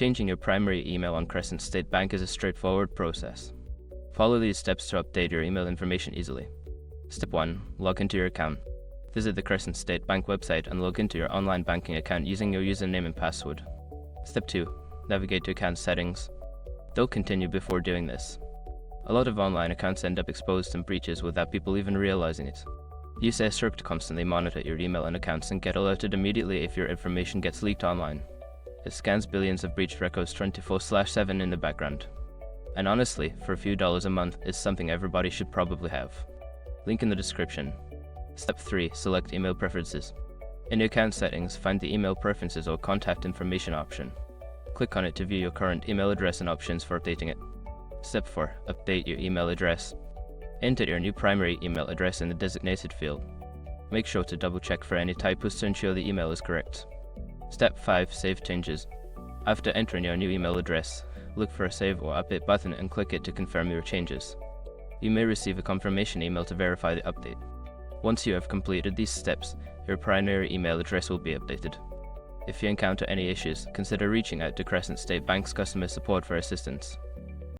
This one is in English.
Changing your primary email on Crescent State Bank is a straightforward process. Follow these steps to update your email information easily. Step 1. Log into your account. Visit the Crescent State Bank website and log into your online banking account using your username and password. Step 2. Navigate to account settings. Don't continue before doing this. A lot of online accounts end up exposed and breaches without people even realizing it. Use SRC to constantly monitor your email and accounts and get alerted immediately if your information gets leaked online. It scans billions of breached records 24/7 in the background. And honestly, for a few dollars a month, it's something everybody should probably have. Link in the description. Step 3. Select email preferences. In your account settings, find the email preferences or contact information option. Click on it to view your current email address and options for updating it. Step 4. Update your email address. Enter your new primary email address in the designated field. Make sure to double check for any typos to ensure the email is correct. Step 5. Save changes. After entering your new email address, look for a Save or Update button and click it to confirm your changes. You may receive a confirmation email to verify the update. Once you have completed these steps, your primary email address will be updated. If you encounter any issues, consider reaching out to Crescent State Bank's customer support for assistance.